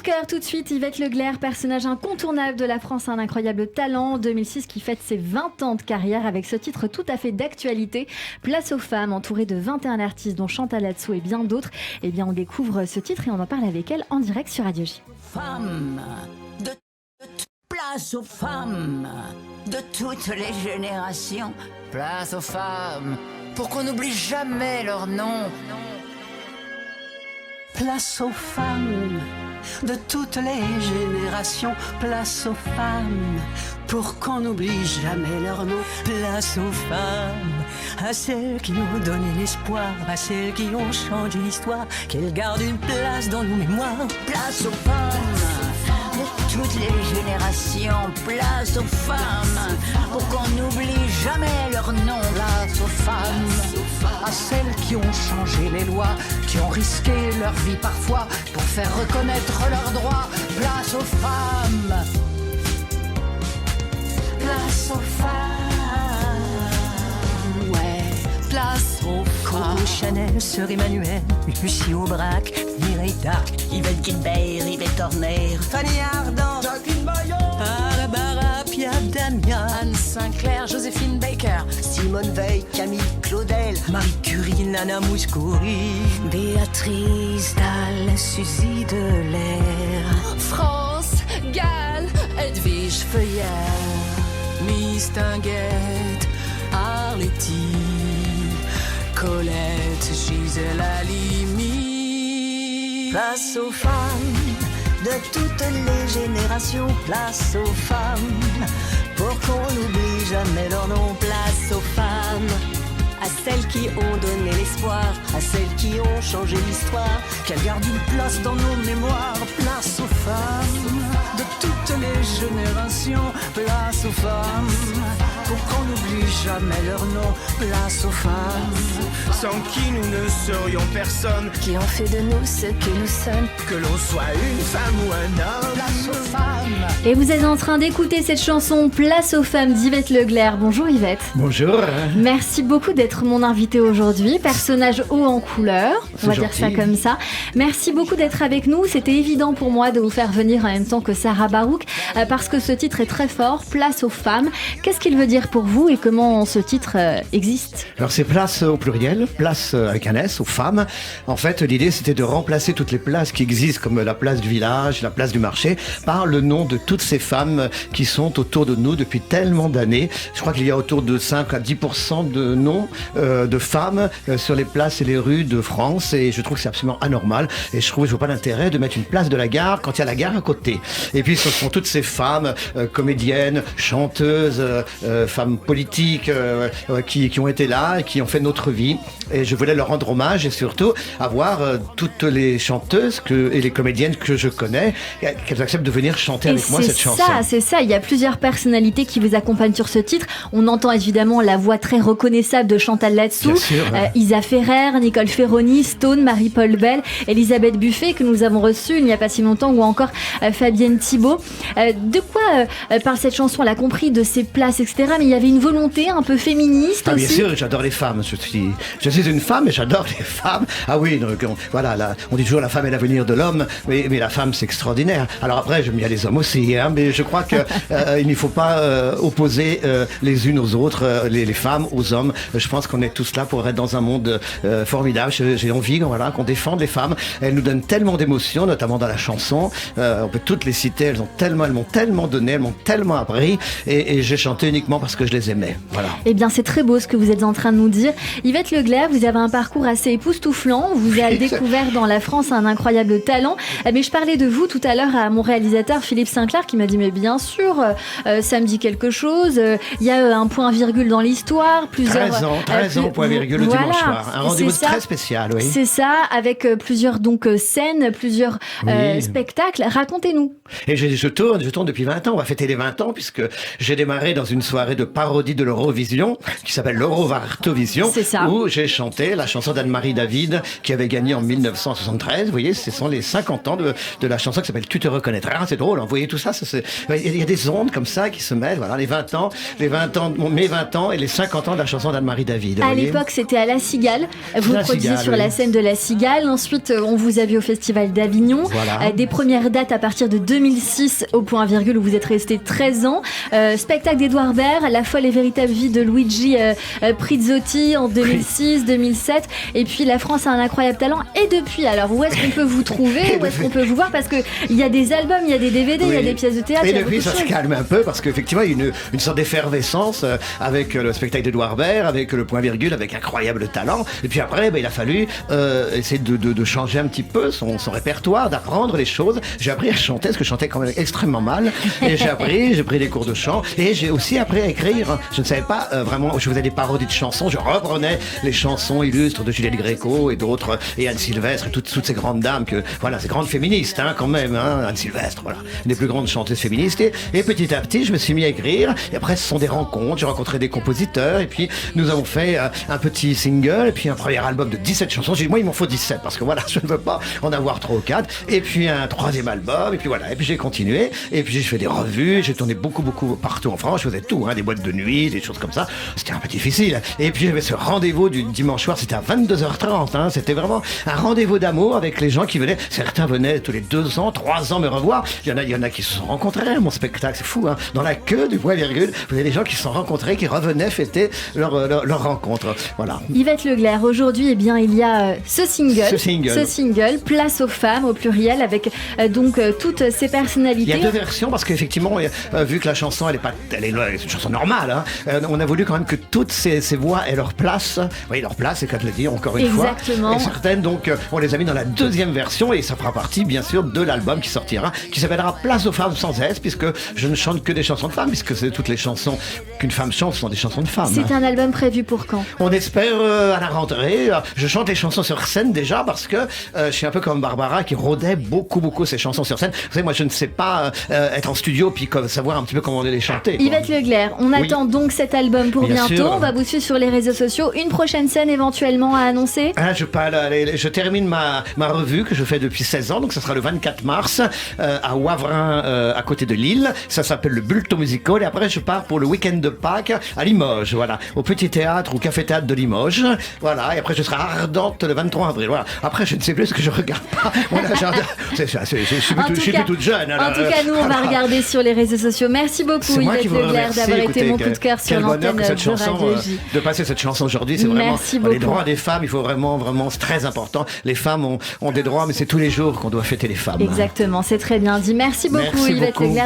cœur tout de suite, Yvette Leclerc, personnage incontournable de la France, un incroyable talent, 2006 qui fête ses 20 ans de carrière avec ce titre tout à fait d'actualité. Place aux femmes, entourée de 21 artistes dont Chantal là-dessous et bien d'autres. Eh bien on découvre ce titre et on en parle avec elle en direct sur Radio J. Femmes, place aux femmes, de toutes les générations, place aux femmes, pour qu'on n'oublie jamais leur nom. Place aux femmes, de toutes les générations, place aux femmes, pour qu'on n'oublie jamais leur nom. Place aux femmes, à celles qui ont donné l'espoir, à celles qui ont changé l'histoire, qu'elles gardent une place dans nos mémoires. Place aux femmes, de toutes les générations, place aux femmes, pour qu'on n'oublie jamais leur nom. Place aux femmes, à celles qui ont changé les lois, qui ont risqué leur vie parfois pour faire reconnaître leurs droits. Place aux femmes, place aux femmes, ouais, place aux femmes. Coco Chanel, Sœur Emmanuel, Lucie Aubrac, Mireille Darc, Yvette Guilbert, Yvette Horner, Fanny Ardant, Jacqueline Maillot, Barbara Piaf, Damien, Anne Sinclair, Joséphine Baker, Simone Veil, Camille Claudel, Marie Curie, Nana Mouskouri, Béatrice Dalle, Suzy Delair, France Gall, Edwige Feuillère, Miss Tinguette, Arletty, Colette, Gisèle Halimi. Place aux femmes, de toutes les générations, place aux femmes, pour qu'on n'oublie jamais leur nom. Place aux femmes, à celles qui ont donné l'espoir, à celles qui ont changé l'histoire, qu'elles gardent une place dans nos mémoires. Place aux femmes, de toutes les générations, place aux femmes, pour qu'on n'oublie jamais leur nom. Place aux femmes, sans qui nous ne serions personne, qui ont fait de nous ce que nous sommes. que l'on soit une femme ou un homme. Place aux femmes. Et vous êtes en train d'écouter cette chanson Place aux femmes d'Yvette Leclerc. Bonjour Yvette. Bonjour. Merci beaucoup d'être mon invitée aujourd'hui, personnage haut en couleur, on va C'est dire ça gentil. comme ça. Merci beaucoup d'être avec nous, c'était évident pour moi de vous faire venir en même temps que Sarah Barouk, parce que ce titre est très fort, Place aux femmes. Qu'est-ce qu'il veut dire pour vous et comment ce titre existe ? Alors c'est place au pluriel, place avec un S, aux femmes. En fait, l'idée c'était de remplacer toutes les places qui existent, comme la place du village, la place du marché, par le nom de toutes ces femmes qui sont autour de nous depuis tellement d'années. Je crois qu'il y a autour de 5 à 10% de noms de femmes sur les places et les rues de France, et je trouve que c'est absolument anormal, et je vois pas l'intérêt de mettre une place de la gare quand il y a la gare à côté. Et puis ce sont toutes ces femmes comédiennes, chanteuses, femmes politiques qui ont été là et qui ont fait notre vie, et je voulais leur rendre hommage et surtout avoir toutes les chanteuses et les comédiennes que je connais, qu'elles acceptent de venir chanter avec moi cette chanson. C'est ça, il y a plusieurs personnalités qui vous accompagnent sur ce titre. On entend évidemment la voix très reconnaissable de Chantal là-dessous, Bien sûr. Isa Ferrer, Nicole Ferroni, Stone, Marie-Paul Bell, Elisabeth Buffet que nous avons reçue il n'y a pas si longtemps, ou encore Fabienne Thibault. De quoi parle cette chanson ? Elle a compris de ses places, etc. Mais il y avait une volonté un peu féministe Ah aussi. bien sûr, j'adore les femmes. Je suis une femme et j'adore les femmes. Ah oui, donc, voilà, on dit toujours la femme est l'avenir de l'homme, mais la femme c'est extraordinaire. Alors après, j'aime bien les hommes aussi, hein, mais je crois que il ne faut pas opposer les unes aux autres, les femmes aux hommes. Je pense qu'on est tous là pour être dans un monde formidable. J'ai envie qu'on défende les femmes. Elles nous donnent tellement d'émotions, notamment dans la chanson. On peut toutes les citer. Elles m'ont tellement donné, elles m'ont tellement appris, et j'ai chanté uniquement parce que je les aimais. Voilà. Eh bien, c'est très beau ce que vous êtes en train de nous dire. Yvette Leclerc, vous avez un parcours assez époustouflant. Vous avez découvert dans la France un incroyable talent. Mais je parlais de vous tout à l'heure à mon réalisateur Philippe Sinclair qui m'a dit mais bien sûr, ça me dit quelque chose. Il y a un point-virgule dans l'histoire. 13 ans, point virgule, le voilà, dimanche soir. Un rendez-vous c'est ça. très spécial, oui. C'est ça, avec plusieurs scènes, plusieurs Oui. spectacles. Racontez-nous. Et je tourne depuis 20 ans. On va fêter les 20 ans puisque j'ai démarré dans une soirée cabaret de parodie de l'Eurovision qui s'appelle l'Eurovartovision, C'est ça. où j'ai chanté la chanson d'Anne-Marie David qui avait gagné en 1973. Vous voyez, ce sont les 50 ans de la chanson qui s'appelle Tu te reconnaîtras. C'est drôle, hein, vous voyez tout ça, il y a des ondes comme ça qui se mêlent. Voilà, mes 20 ans et les 50 ans de la chanson d'Anne-Marie David. À l'époque, c'était à La Cigale. Vous La produisiez Cigale, sur oui. la scène de La Cigale. Ensuite, on vous a vu au Festival d'Avignon. Voilà. Des premières dates à partir de 2006 au Point Virgule où vous êtes resté 13 ans. Spectacle d'Édouard Baird, La folle et véritable vie de Luigi Prizzotti en 2006, 2007. Et puis La France a un incroyable talent. Et depuis, alors, où est-ce qu'on peut vous trouver? Où est-ce qu'on peut vous voir? Parce qu'il y a des albums, il y a des DVD, il y a Oui. des pièces de théâtre. Et il y a depuis, beaucoup ça de se choses. calme un peu parce qu'effectivement, il y a une sorte d'effervescence avec le spectacle d'Édouard Baird, avec le Point Virgule, avec incroyable talent. Et puis après, il a fallu essayer de changer un petit peu son répertoire, d'apprendre les choses. J'ai appris à chanter, parce que je chantais quand même extrêmement mal. Et j'ai pris des cours de chant. Et j'ai aussi appris à écrire. Je ne savais pas vraiment, je faisais des parodies de chansons. Je reprenais les chansons illustres de Juliette Gréco et d'autres, et Anne Sylvestre, et toutes ces grandes dames, ces grandes féministes, hein, quand même, hein, Anne Sylvestre, voilà, une des plus grandes chanteuses féministes. Et petit à petit, je me suis mis à écrire. Et après, ce sont des rencontres. J'ai rencontré des compositeurs. Et puis, nous avons fait un petit single. Et puis, un premier album de 17 chansons. J'ai dit, moi, il m'en faut 17 parce que voilà, je ne veux pas en avoir 3 ou 4. Et puis, un troisième album. Et puis, voilà. Et puis, j'ai continué. Et puis, j'ai fait des revues. J'ai tourné beaucoup partout en France. Je faisais tout, hein, des boîtes de nuit, des choses comme ça. C'était un peu difficile. Et puis, j'avais ce rendez-vous du dimanche soir. C'était à 22h30. Hein. C'était vraiment un rendez-vous d'amour avec les gens qui venaient. Certains venaient tous les 2 ans, 3 ans me revoir. Il y en a qui se sont rencontrés à mon spectacle. C'est fou, hein. Dans la queue du Point Virgule, vous avez des gens qui se sont rencontrés, qui revenaient fêter leur rencontre. Voilà. Yvette Leclerc, aujourd'hui, eh bien, il y a ce single, Place aux femmes au pluriel, avec toutes ces personnalités. Il y a 2 versions parce qu'effectivement, vu que la chanson, c'est une chanson normale, hein, on a voulu quand même que toutes ces voix aient leur place. Oui, leur place, c'est qu'à te le dire encore une fois. Exactement. Et certaines, donc, on les a mis dans la 2e version et ça fera partie, bien sûr, de l'album qui sortira, qui s'appellera Place aux femmes sans S, puisque je ne chante que des chansons de femmes, puisque c'est toutes les chansons qu'une femme chante sont des chansons de femmes. C'est un album prévu pour quand? On espère à la rentrée. Je chante les chansons sur scène déjà parce que je suis un peu comme Barbara qui rodait beaucoup ses chansons sur scène. Vous savez, moi je ne sais pas être en studio puis savoir un petit peu comment on les chanter. Yvette Leclerc, on attend donc cet album pour Bien bientôt. sûr. On va vous suivre sur les réseaux sociaux. Une prochaine scène éventuellement à annoncer? Je termine ma revue que je fais depuis 16 ans, donc ça sera le 24 mars à Wavrin, à côté de Lille. Ça s'appelle le Bulletin Musical et après je pars pour le week-end de Pâques à Limoges, voilà, au Petit Théâtre ou Café Théâtre de Limoges, voilà, et après je serai à Ardentes le 23 avril, voilà. Après je ne sais plus ce que je regarde pas. Voilà, je suis plus toute jeune. En tout cas, nous on va regarder sur les réseaux sociaux. Merci beaucoup C'est moi Yvette qui vous Leclerc remercie. d'avoir été Écoutez, mon coup de cœur sur quel bonheur l'antenne que cette de chanson, Radio J. de passer cette chanson aujourd'hui, c'est vraiment Merci les beaucoup. droits des femmes. Il faut vraiment, c'est très important. Les femmes ont des droits, mais c'est tous les jours qu'on doit fêter les femmes. Exactement, c'est très bien dit. Merci beaucoup Merci Yvette beaucoup. Leclerc.